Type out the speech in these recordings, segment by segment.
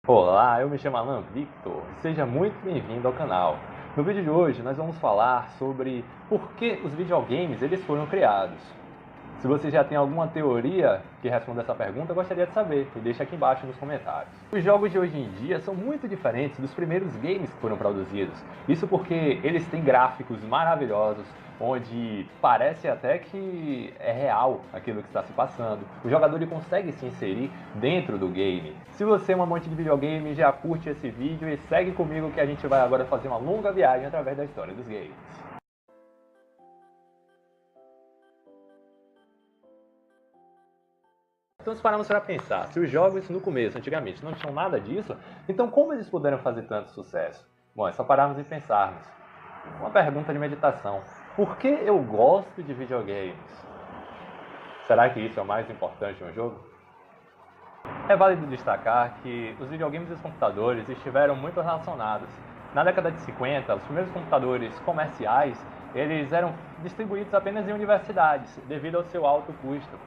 Olá, eu me chamo Alan Victor e seja muito bem-vindo ao canal. No vídeo de hoje nós vamos falar sobre por que os videogames eles foram criados. Se você já tem alguma teoria que responda essa pergunta, eu gostaria de saber, e deixa aqui embaixo nos comentários. Os jogos de hoje em dia são muito diferentes dos primeiros games que foram produzidos. Isso porque eles têm gráficos maravilhosos, onde parece até que é real aquilo que está se passando. O jogador ele consegue se inserir dentro do game. Se você é um amante de videogame, já curte esse vídeo e segue comigo que a gente vai agora fazer uma longa viagem através da história dos games. Então, se pararmos para pensar, se os jogos no começo, antigamente, não tinham nada disso, então como eles puderam fazer tanto sucesso? Bom, é só pararmos e pensarmos. Uma pergunta de meditação. Por que eu gosto de videogames? Será que isso é o mais importante em um jogo? É válido destacar que os videogames e os computadores estiveram muito relacionados. Na década de 50, os primeiros computadores comerciais, eles eram distribuídos apenas em universidades, devido ao seu alto custo.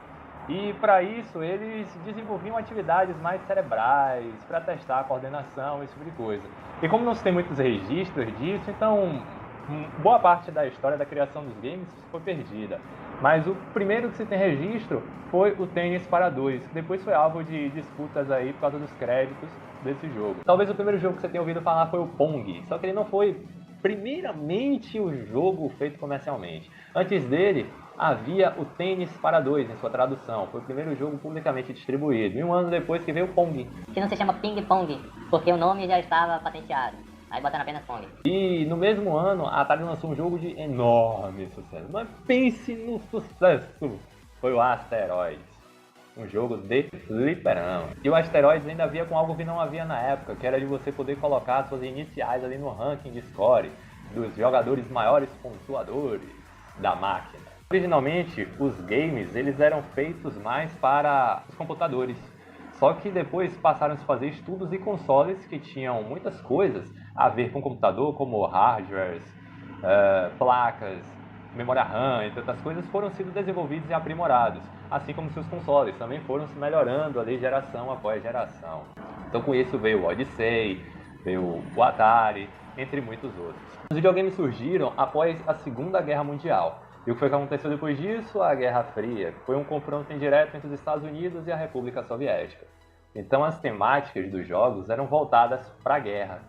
E para isso eles desenvolviam atividades mais cerebrais, para testar a coordenação, esse tipo de coisa. E como não se tem muitos registros disso, então boa parte da história da criação dos games foi perdida. Mas o primeiro que se tem registro foi o Tênis para Dois, que depois foi alvo de disputas aí por causa dos créditos desse jogo. Talvez o primeiro jogo que você tenha ouvido falar foi o Pong, só que ele não foi primeiramente o jogo feito comercialmente. Antes dele, havia o Tênis para Dois, em sua tradução. Foi o primeiro jogo publicamente distribuído. E um ano depois que veio o Pong. Que não se chama Ping Pong, porque o nome já estava patenteado. Aí botaram apenas Pong. E no mesmo ano, a Atari lançou um jogo de enorme sucesso. Mas pense no sucesso! Foi o Asteroids. Um jogo de fliperama. E o Asteroids ainda havia com algo que não havia na época, que era de você poder colocar suas iniciais ali no ranking de score dos jogadores maiores pontuadores da máquina. Originalmente, os games eles eram feitos mais para os computadores. Só que depois passaram a se fazer estudos e consoles que tinham muitas coisas a ver com o computador, como hardwares, placas, memória RAM, entre outras coisas, foram sendo desenvolvidos e aprimorados, assim como seus consoles também foram se melhorando ali geração após geração. Então com isso veio o Odyssey, veio o Atari, entre muitos outros. Os videogames surgiram após a Segunda Guerra Mundial. E o que foi que aconteceu depois disso? A Guerra Fria, que foi um confronto indireto entre os Estados Unidos e a República Soviética. Então as temáticas dos jogos eram voltadas para a guerra.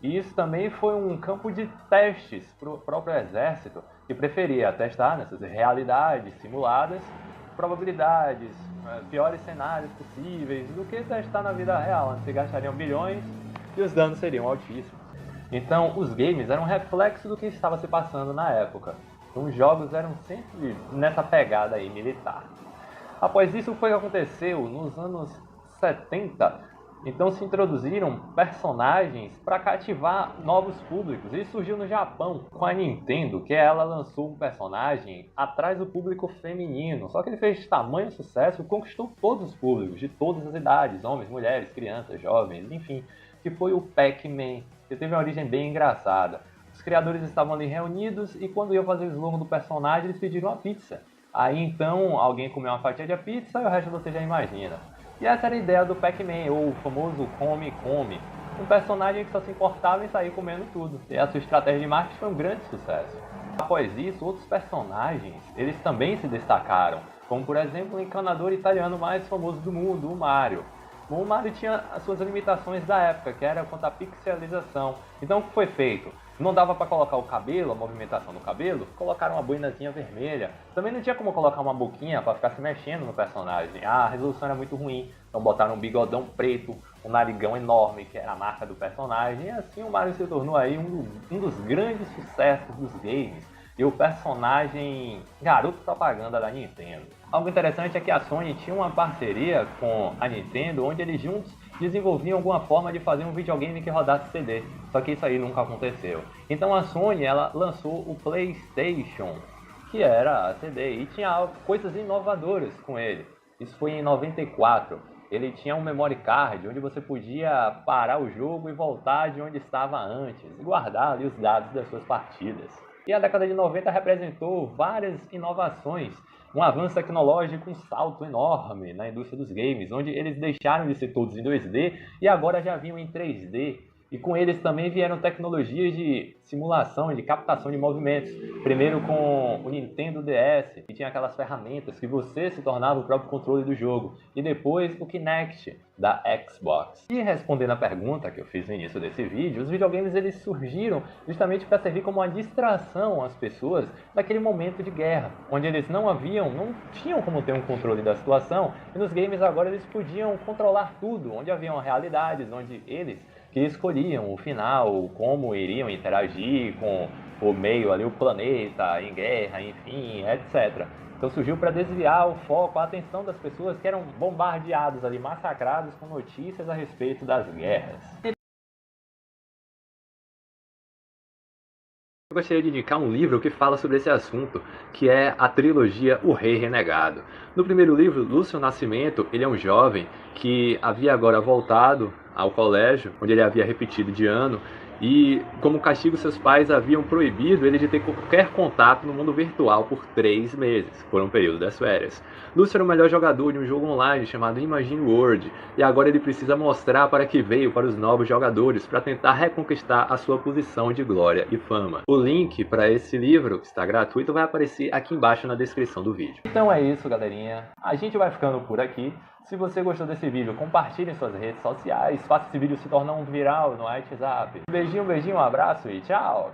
E isso também foi um campo de testes para o próprio exército, que preferia testar nessas realidades simuladas, probabilidades, piores cenários possíveis, do que testar na vida real, onde se gastariam bilhões e os danos seriam altíssimos. Então os games eram um reflexo do que estava se passando na época. Então, os jogos eram sempre nessa pegada aí militar. Após isso, foi o que aconteceu nos anos 70. Então se introduziram personagens para cativar novos públicos. Isso surgiu no Japão com a Nintendo, que ela lançou um personagem atrás do público feminino. Só que ele fez tamanho sucesso, conquistou todos os públicos, de todas as idades, homens, mulheres, crianças, jovens, enfim, que foi o Pac-Man, que teve uma origem bem engraçada. Os criadores estavam ali reunidos e quando iam fazer o slogan do personagem, eles pediram uma pizza. Aí então alguém comeu uma fatia de pizza e o resto você já imagina. E essa era a ideia do Pac-Man, ou o famoso Come Come. Um personagem que só se importava em sair comendo tudo. E a sua estratégia de marketing foi um grande sucesso. Após isso, outros personagens, eles também se destacaram. Como por exemplo o encanador italiano mais famoso do mundo, o Mario. O Mario tinha as suas limitações da época, que era quanto à pixelização. Então o que foi feito? Não dava para colocar o cabelo, a movimentação do cabelo, colocaram uma boinazinha vermelha. Também não tinha como colocar uma boquinha para ficar se mexendo no personagem. A resolução era muito ruim, então botaram um bigodão preto, um narigão enorme, que era a marca do personagem. E assim o Mario se tornou aí um dos grandes sucessos dos games. E o personagem garoto propaganda da Nintendo. Algo interessante é que a Sony tinha uma parceria com a Nintendo, onde eles juntos desenvolviam alguma forma de fazer um videogame que rodasse CD. Só que isso aí nunca aconteceu. Então a Sony ela lançou o PlayStation, que era CD, e tinha coisas inovadoras com ele. Isso foi em 94. Ele tinha um memory card, onde você podia parar o jogo e voltar de onde estava antes, e guardar ali os dados das suas partidas. E a década de 90 representou várias inovações, um avanço tecnológico, um salto enorme na indústria dos games, onde eles deixaram de ser todos em 2D e agora já vinham em 3D. E com eles também vieram tecnologias de simulação, de captação de movimentos. Primeiro com o Nintendo DS, que tinha aquelas ferramentas que você se tornava o próprio controle do jogo. E depois o Kinect, da Xbox. E respondendo a pergunta que eu fiz no início desse vídeo, os videogames eles surgiram justamente para servir como uma distração às pessoas naquele momento de guerra, onde eles não tinham como ter um controle da situação, e nos games agora eles podiam controlar tudo, onde haviam realidades, onde eles que escolhiam o final, como iriam interagir com o meio ali, o planeta, em guerra, enfim, etc. Então surgiu para desviar o foco, a atenção das pessoas que eram bombardeadas ali, massacradas com notícias a respeito das guerras. Eu gostaria de indicar um livro que fala sobre esse assunto, que é a trilogia O Rei Renegado. No primeiro livro, Lúcio Nascimento, ele é um jovem que havia agora voltado ao colégio, onde ele havia repetido de ano, e como castigo seus pais haviam proibido ele de ter qualquer contato no mundo virtual por 3 meses, por um período das férias. Lúcio era o melhor jogador de um jogo online chamado Imagine World, e agora ele precisa mostrar para que veio para os novos jogadores para tentar reconquistar a sua posição de glória e fama. O link para esse livro, que está gratuito, vai aparecer aqui embaixo na descrição do vídeo. Então é isso, galerinha. A gente vai ficando por aqui. Se você gostou desse vídeo, compartilhe em suas redes sociais, faça esse vídeo se tornar um viral no WhatsApp. Beijinho, um abraço e tchau!